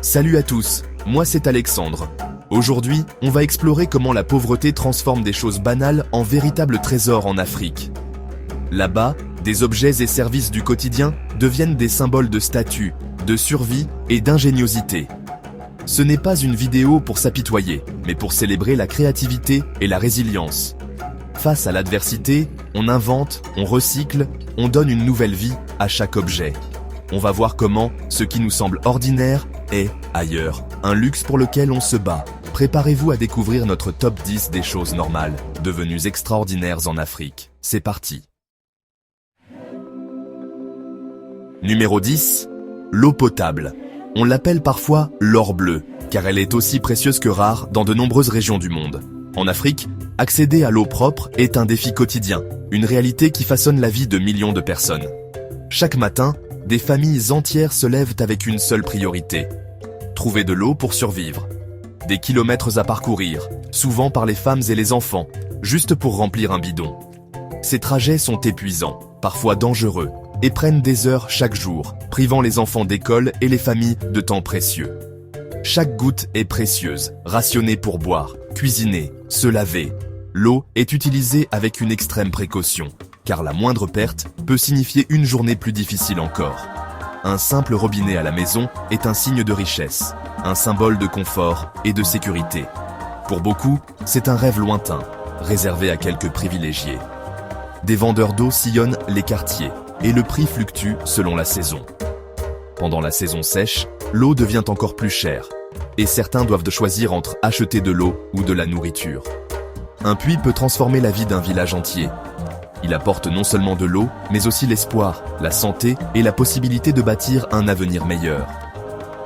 Salut à tous, moi c'est Alexandre. Aujourd'hui, on va explorer comment la pauvreté transforme des choses banales en véritables trésors en Afrique. Là-bas, des objets et services du quotidien deviennent des symboles de statut, de survie et d'ingéniosité. Ce n'est pas une vidéo pour s'apitoyer, mais pour célébrer la créativité et la résilience. Face à l'adversité, on invente, on recycle, on donne une nouvelle vie à chaque objet. On va voir comment ce qui nous semble ordinaire est, ailleurs, un luxe pour lequel on se bat. Préparez-vous à découvrir notre top 10 des choses normales, devenues extraordinaires en Afrique. C'est parti. Numéro 10. L'eau potable. On l'appelle parfois l'or bleu, car elle est aussi précieuse que rare dans de nombreuses régions du monde. En Afrique, accéder à l'eau propre est un défi quotidien, une réalité qui façonne la vie de millions de personnes. Chaque matin, des familles entières se lèvent avec une seule priorité: trouver de l'eau pour survivre. Des kilomètres à parcourir, souvent par les femmes et les enfants, juste pour remplir un bidon. Ces trajets sont épuisants, parfois dangereux, et prennent des heures chaque jour, privant les enfants d'école et les familles de temps précieux. Chaque goutte est précieuse, rationnée pour boire, cuisiner, se laver. L'eau est utilisée avec une extrême précaution, car la moindre perte peut signifier une journée plus difficile encore. Un simple robinet à la maison est un signe de richesse, un symbole de confort et de sécurité. Pour beaucoup, c'est un rêve lointain, réservé à quelques privilégiés. Des vendeurs d'eau sillonnent les quartiers, et le prix fluctue selon la saison. Pendant la saison sèche, l'eau devient encore plus chère, et certains doivent choisir entre acheter de l'eau ou de la nourriture. Un puits peut transformer la vie d'un village entier. Il apporte non seulement de l'eau, mais aussi l'espoir, la santé et la possibilité de bâtir un avenir meilleur.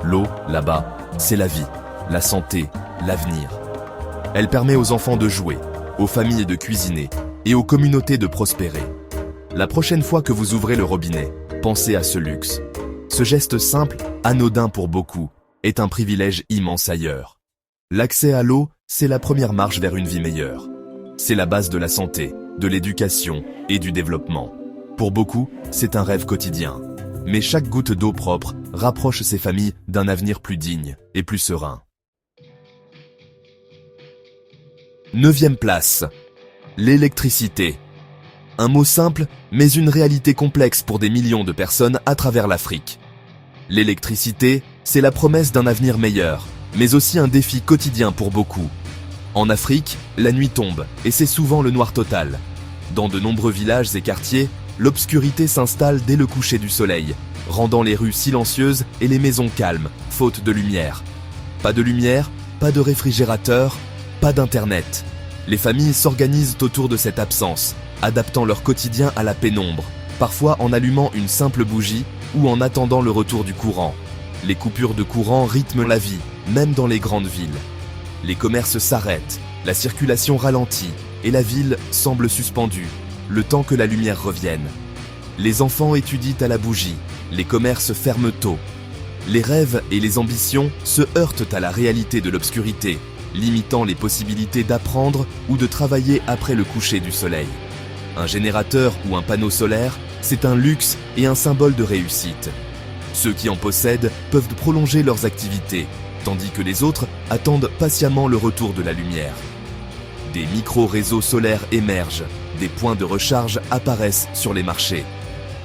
L'eau, là-bas, c'est la vie, la santé, l'avenir. Elle permet aux enfants de jouer, aux familles de cuisiner et aux communautés de prospérer. La prochaine fois que vous ouvrez le robinet, pensez à ce luxe. Ce geste simple, anodin pour beaucoup, est un privilège immense ailleurs. L'accès à l'eau, c'est la première marche vers une vie meilleure. C'est la base de la santé, de l'éducation et du développement. Pour beaucoup, c'est un rêve quotidien. Mais chaque goutte d'eau propre rapproche ces familles d'un avenir plus digne et plus serein. 9e place. L'électricité. Un mot simple, mais une réalité complexe pour des millions de personnes à travers l'Afrique. L'électricité, c'est la promesse d'un avenir meilleur, mais aussi un défi quotidien pour beaucoup. En Afrique, la nuit tombe, et c'est souvent le noir total. Dans de nombreux villages et quartiers, l'obscurité s'installe dès le coucher du soleil, rendant les rues silencieuses et les maisons calmes, faute de lumière. Pas de lumière, pas de réfrigérateur, pas d'internet. Les familles s'organisent autour de cette absence, adaptant leur quotidien à la pénombre, parfois en allumant une simple bougie ou en attendant le retour du courant. Les coupures de courant rythment la vie, même dans les grandes villes. Les commerces s'arrêtent, la circulation ralentit et la ville semble suspendue, le temps que la lumière revienne. Les enfants étudient à la bougie, les commerces ferment tôt. Les rêves et les ambitions se heurtent à la réalité de l'obscurité, limitant les possibilités d'apprendre ou de travailler après le coucher du soleil. Un générateur ou un panneau solaire, c'est un luxe et un symbole de réussite. Ceux qui en possèdent peuvent prolonger leurs activités, tandis que les autres attendent patiemment le retour de la lumière. Des micro-réseaux solaires émergent, des points de recharge apparaissent sur les marchés.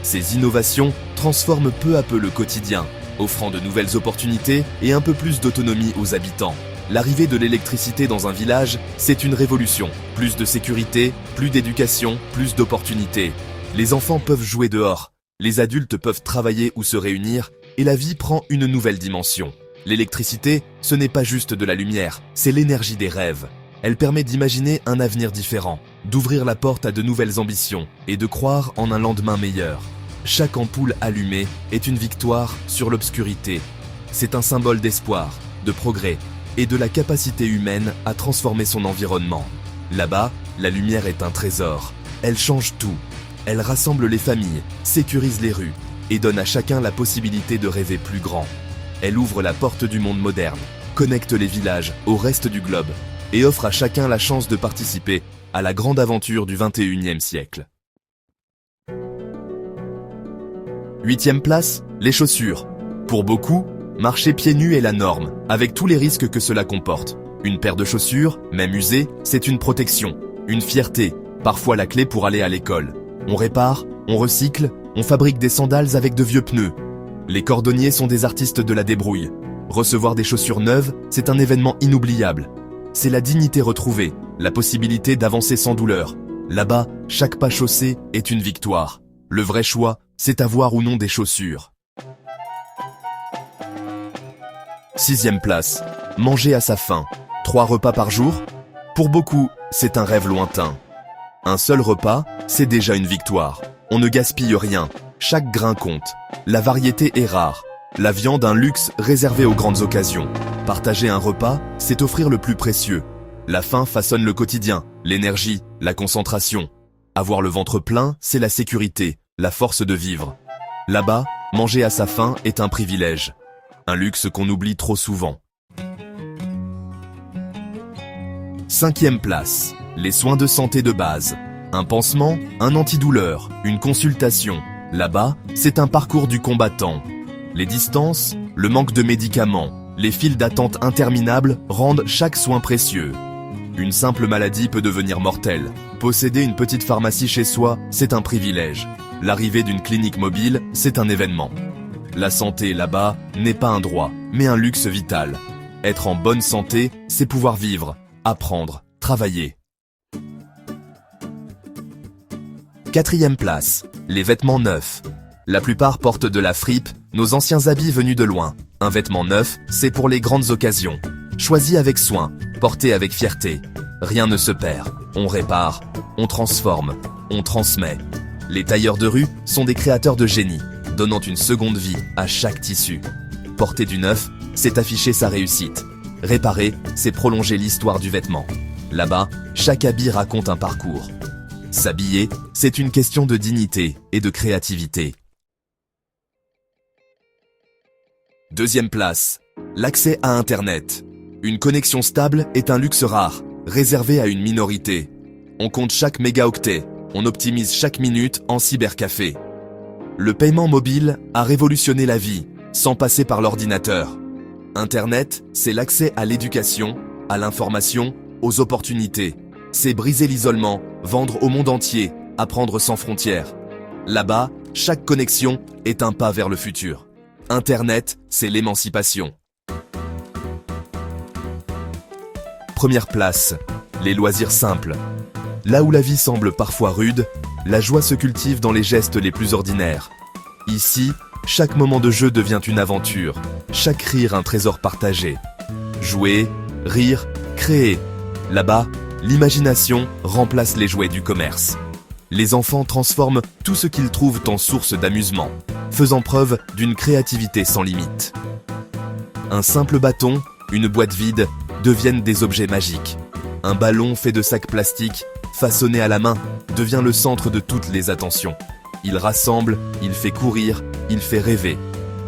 Ces innovations transforment peu à peu le quotidien, offrant de nouvelles opportunités et un peu plus d'autonomie aux habitants. L'arrivée de l'électricité dans un village, c'est une révolution. Plus de sécurité, plus d'éducation, plus d'opportunités. Les enfants peuvent jouer dehors, les adultes peuvent travailler ou se réunir, et la vie prend une nouvelle dimension. L'électricité, ce n'est pas juste de la lumière, c'est l'énergie des rêves. Elle permet d'imaginer un avenir différent, d'ouvrir la porte à de nouvelles ambitions et de croire en un lendemain meilleur. Chaque ampoule allumée est une victoire sur l'obscurité. C'est un symbole d'espoir, de progrès et de la capacité humaine à transformer son environnement. Là-bas, la lumière est un trésor. Elle change tout. Elle rassemble les familles, sécurise les rues et donne à chacun la possibilité de rêver plus grand. Elle ouvre la porte du monde moderne, connecte les villages au reste du globe et offre à chacun la chance de participer à la grande aventure du 21e siècle. 8e place, les chaussures. Pour beaucoup, Marcher pieds nus est la norme, avec tous les risques que cela comporte. Une paire de chaussures, même usée, c'est une protection, une fierté, parfois la clé pour aller à l'école. On répare, on recycle, on fabrique des sandales avec de vieux pneus. Les cordonniers sont des artistes de la débrouille. Recevoir des chaussures neuves, c'est un événement inoubliable. C'est la dignité retrouvée, la possibilité d'avancer sans douleur. Là-bas, chaque pas chaussé est une victoire. Le vrai choix, c'est avoir ou non des chaussures. 6e place, manger à sa faim. 3 repas par jour? Pour beaucoup, c'est un rêve lointain. Un seul repas, c'est déjà une victoire. On ne gaspille rien, chaque grain compte. La variété est rare. La viande, un luxe réservé aux grandes occasions. Partager un repas, c'est offrir le plus précieux. La faim façonne le quotidien, l'énergie, la concentration. Avoir le ventre plein, c'est la sécurité, la force de vivre. Là-bas, manger à sa faim est un privilège. Un luxe qu'on oublie trop souvent. 5e place, les soins de santé de base. Un pansement, un antidouleur, une consultation. Là-bas, c'est un parcours du combattant. Les distances, le manque de médicaments, les files d'attente interminables rendent chaque soin précieux. Une simple maladie peut devenir mortelle. Posséder une petite pharmacie chez soi, c'est un privilège. L'arrivée d'une clinique mobile, c'est un événement. La santé là-bas n'est pas un droit, mais un luxe vital. Être en bonne santé, c'est pouvoir vivre, apprendre, travailler. 4e place, les vêtements neufs. La plupart portent de la fripe, nos anciens habits venus de loin. Un vêtement neuf, c'est pour les grandes occasions. Choisi avec soin, porté avec fierté. Rien ne se perd, on répare, on transforme, on transmet. Les tailleurs de rue sont des créateurs de génie, donnant une seconde vie à chaque tissu. Porter du neuf, c'est afficher sa réussite. Réparer, c'est prolonger l'histoire du vêtement. Là-bas, chaque habit raconte un parcours. S'habiller, c'est une question de dignité et de créativité. 2e place, l'accès à Internet. Une connexion stable est un luxe rare, réservé à une minorité. On compte chaque mégaoctet, on optimise chaque minute en cybercafé. Le paiement mobile a révolutionné la vie, sans passer par l'ordinateur. Internet, c'est l'accès à l'éducation, à l'information, aux opportunités. C'est briser l'isolement, vendre au monde entier, apprendre sans frontières. Là-bas, chaque connexion est un pas vers le futur. Internet, c'est l'émancipation. 1re place, les loisirs simples. Là où la vie semble parfois rude, la joie se cultive dans les gestes les plus ordinaires. Ici, chaque moment de jeu devient une aventure, chaque rire un trésor partagé. Jouer, rire, créer. Là-bas, l'imagination remplace les jouets du commerce. Les enfants transforment tout ce qu'ils trouvent en source d'amusement, faisant preuve d'une créativité sans limite. Un simple bâton, une boîte vide, deviennent des objets magiques. Un ballon fait de sacs plastiques, façonné à la main, devient le centre de toutes les attentions. Il rassemble, il fait courir, il fait rêver.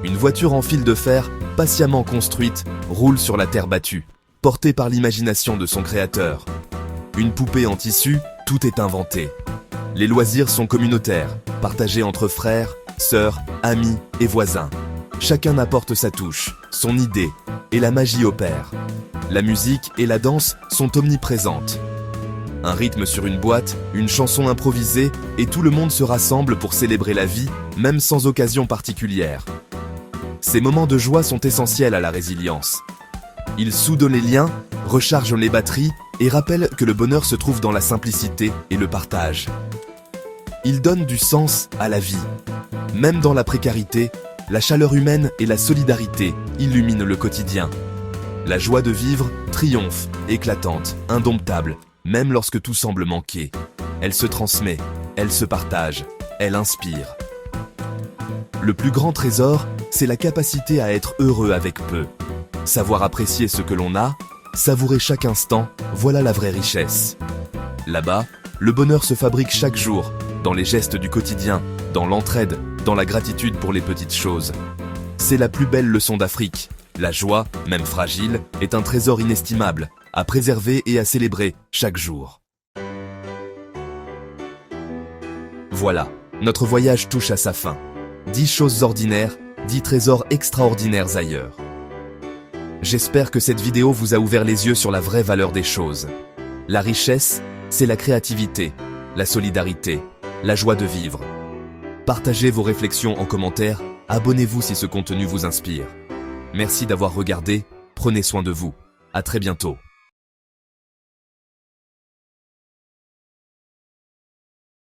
Une voiture en fil de fer, patiemment construite, roule sur la terre battue, portée par l'imagination de son créateur. Une poupée en tissu, tout est inventé. Les loisirs sont communautaires, partagés entre frères, sœurs, amis et voisins. Chacun apporte sa touche, son idée, et la magie opère. La musique et la danse sont omniprésentes. Un rythme sur une boîte, une chanson improvisée, et tout le monde se rassemble pour célébrer la vie, même sans occasion particulière. Ces moments de joie sont essentiels à la résilience. Ils soudent les liens, rechargent les batteries et rappellent que le bonheur se trouve dans la simplicité et le partage. Ils donnent du sens à la vie. Même dans la précarité, la chaleur humaine et la solidarité illuminent le quotidien. La joie de vivre triomphe, éclatante, indomptable, même lorsque tout semble manquer. Elle se transmet, elle se partage, elle inspire. Le plus grand trésor, c'est la capacité à être heureux avec peu. Savoir apprécier ce que l'on a, savourer chaque instant, voilà la vraie richesse. Là-bas, le bonheur se fabrique chaque jour, dans les gestes du quotidien, dans l'entraide, dans la gratitude pour les petites choses. C'est la plus belle leçon d'Afrique. La joie, même fragile, est un trésor inestimable, à préserver et à célébrer chaque jour. Voilà, notre voyage touche à sa fin. 10 choses ordinaires, 10 trésors extraordinaires ailleurs. J'espère que cette vidéo vous a ouvert les yeux sur la vraie valeur des choses. La richesse, c'est la créativité, la solidarité, la joie de vivre. Partagez vos réflexions en commentaire, abonnez-vous si ce contenu vous inspire. Merci d'avoir regardé, prenez soin de vous. À très bientôt.